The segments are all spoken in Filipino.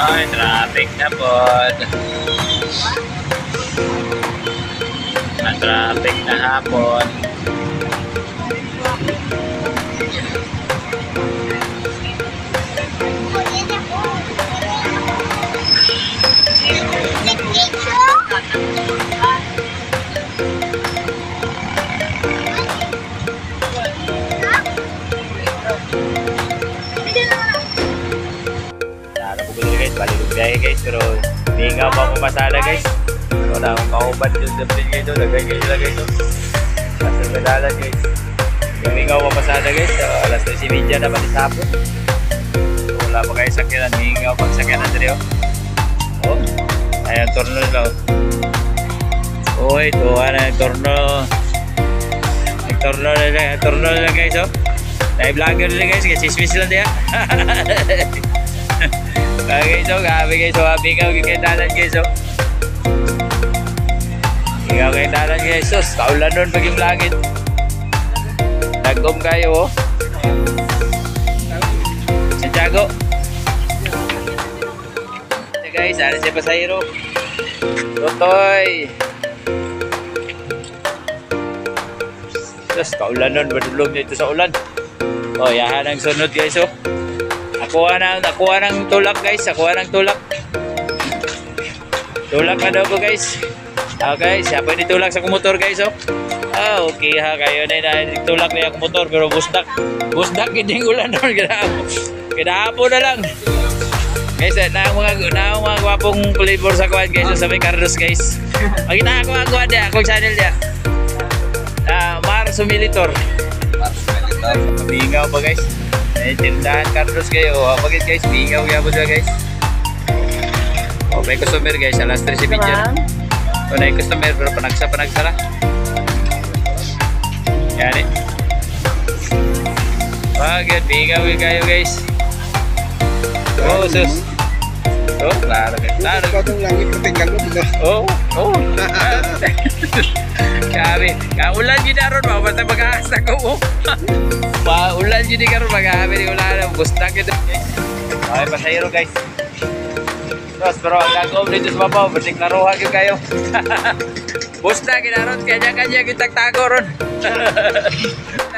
Ay, traffic na po. Traffic na hapon. Balik biyahe guys, pero hindi nga pa pumasada guys. Wala akong kaubat yung dapat kayo doon. Lagay kayo sila guys. Pasal madalan guys. Hindi nga pumasada guys. Alas 3:30 naman sa hapon. Wala pa kayo sakyanan. Hindi nga pang sakyanan dito. Oh, ayan turno nila. Oh, ito turno. Turno nila guys. Oh, live vlogger nila guys. Kasi sismis lang diya. Okay, so gabi guys, so ikaw kay dalan guys, so ikaw kay dalan guys, so kaulan nun pag yung langit nagom kayo, oh Santiago so guys, ano siya pasahero Totoy so kaulan nun, badulog na ito sa ulan. Oh, yahan ang sunod guys, oh Nakuha ng tulak guys, tulak na daw ko guys. Okay, siya pwede tulak sa kumotor guys, oh. Ah, okay ha, kayo na tulak niya kumotor, pero busdak hindi ulan doon, kinahapo na lang. Guys, na mga gwapong flavor sa kuwan guys, sa may Carlos guys. Magina ako dia, ako channel dia. Mar Sumilitor. Bingaw pa guys. Tindahan Carlos kayo. Bakit guys? Bingaw kaya po siya guys. Oh, may customer guys. Alas 3 si Pinjan. Oh, may customer pero panagsara. Yan eh. Bakit? Bingaw kayo guys. Oh, sus. Oh, klaro guys. Klaro. Ikaw itong langit na tinggal mo dito. Oh. Kami. Ulan yun na ron ba? Basta mag-aasta ko mo. Ulan yun di karon mag-ahabi. Ulan na. Bustak yun. Okay, pasahero guys. Tapos, pero ang gagawin dito sa babaw. Batik naruhag yun kayo. Bustak yun na ron. Kanya-kanya kitag-tago ron.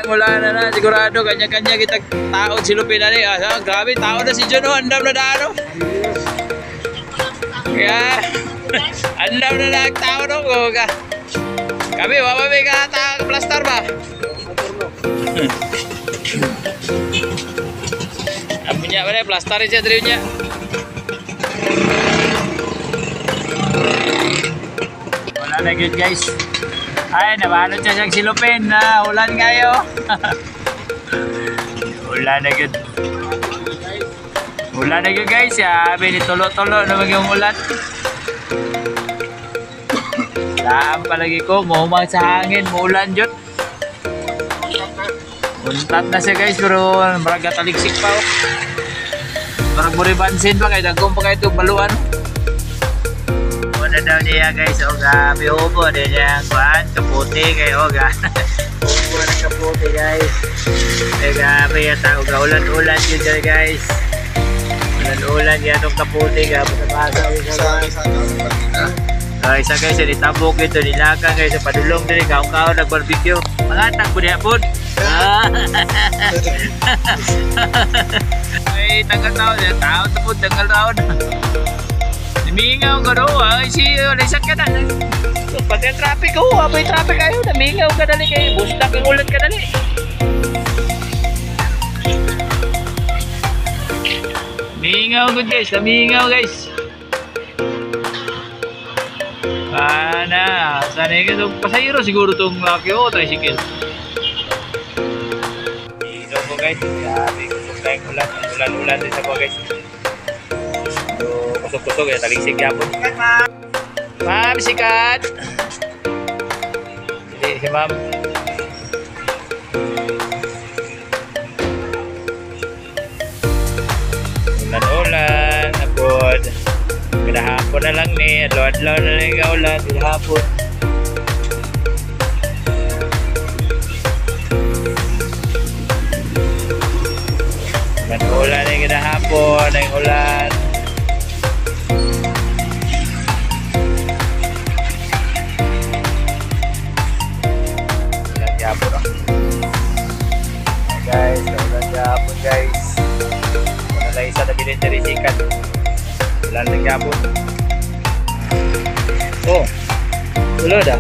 Ulan na. Sigurado kanya-kanya kitag-taon silupin na rin. Grabe, tao na si Juno. Andam na dano. Kaya, andam na nagtao no. Kami, wapamay ka plaster ba? Ang punya ba na, plaster siya dito niya. Wala na yun guys. Ay, nabalot siya siyang silupin na ulan ngayon. Ulan na yun. Ulan na yun guys. Sabi ni tulo-tulo naman yung ulan. Saan palagi ko, mahumang sa hangin, maulan dyan. Untat na siya guys, pero marag taliksik pa oh. Marag muribansin pa kayo, nagkong pa kayo ito baluan. Una daw niya guys, o gabi upo, din niya kuhan, kaputi kayo, ga. Upo na kaputi guys. Ay gabi yata, ulan-ulan yun guys. Ulan-ulan yan itong kaputi, gabi na basa. Isa guys, nitabok ito, nilakan guys, sa padulong din, kaong-kaong nag-barbecue. Mangatang po niya po. Ay, tanggal taon, taon na po, tanggal taon. Namingaw ka daw, wala sakyan na. Pati ang traffic ko, may traffic kayo, namingaw ka dali kayo, bustak ang ulan ka dali. Namingaw good guys, namingaw guys. Sana yung pasahero siguro itong laki o tricycle. Ilo po guys, sabi ko tayong ulan din sa po guys. So, kusog-kusog ya, taligsik yapon. Ma'am, sikat! Si ma'am. Ulan-ulan, napod. Pinahapon na lang ni, adlaw-adlaw na lang yung ulan, pinahapon. Ulan na yung kinahapon, na yung ulan. bro. Guys, naulan gapon guys. Wala na isa na bilin sikat. Ulan na gapon. Oh, tulad ah.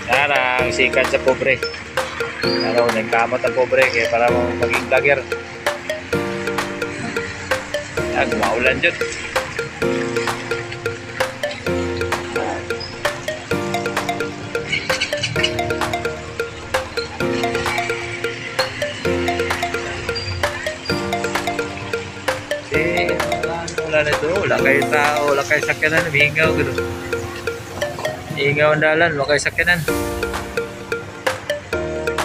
Sarang sikat sa pobre. Ano, nagkamot ang pobre kaya para maging vlogger. Yan, maulan dyan. Wala na ito, wala kayo tao, wala kayo sakyanan, hingaw gano'n. Hingaw ang dalan, wala kayo sakyanan.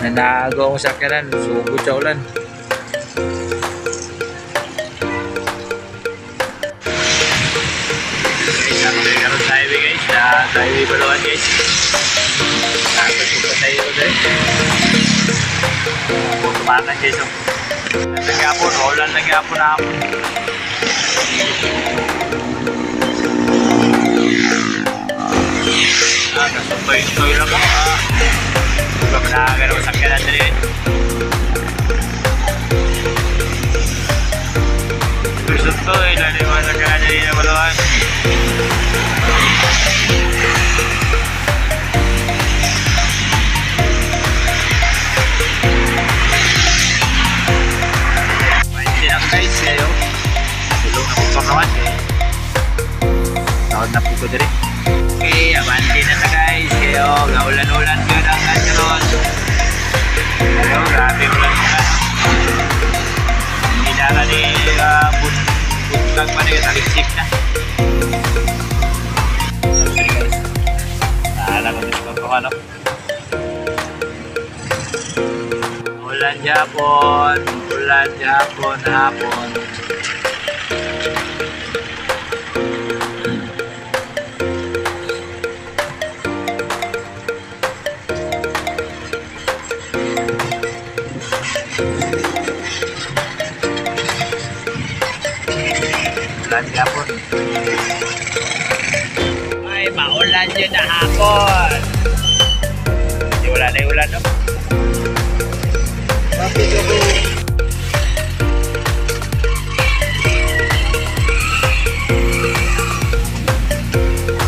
Nanagaw ang sakyanan, sugod sa ulan. Guys, ako na yung sa highway guys, sa highway Baluan guys. Nakapag ko pa sa iyo guys. Tumakan guys, nagapon, ulan nagapon na ako. Nasumpay-sumpay lang ako. Huwag ka nakagano sakyan natin eh. Lusot to eh. Lalo yung mga sakyan natin eh na Baluan. Mahin lang guys kayo. Tulong na motor naman eh. Taon na po ko diri. Okay, abante na guys. Kayo, gaulan-ulan ko ng kanyaron. Kayo, grabe ulan ko na. Hindi na ka ni buntag pa na yung taliksik na. Sabi guys. Naalam ko dito kung ano. Ulan Japon, hapon. Ulan Japon. Ay, maulan yun na hapon. Hindi wala na yung ulan, no? Bakit ako?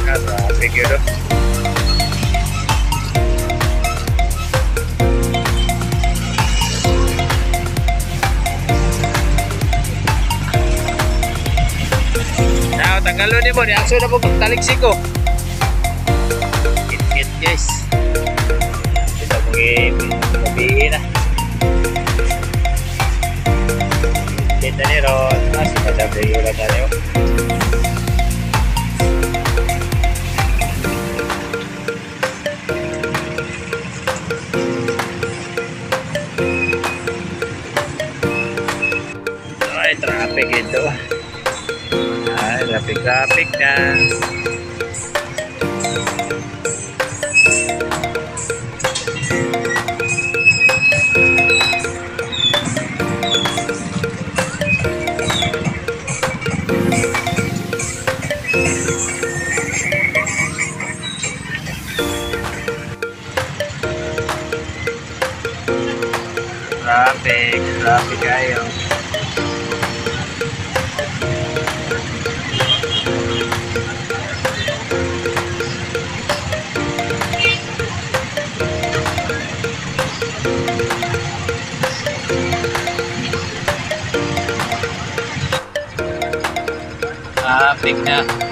Traffic yun, no? Tanggalon ni mo, niakso na po taliksik ko. Kit guys. Kita mabihin na. Kit na ni Ron. Masih pada beli ulat na niyo. Ay, traffic ito. Traffic na. Traffic kayo. Traffic na.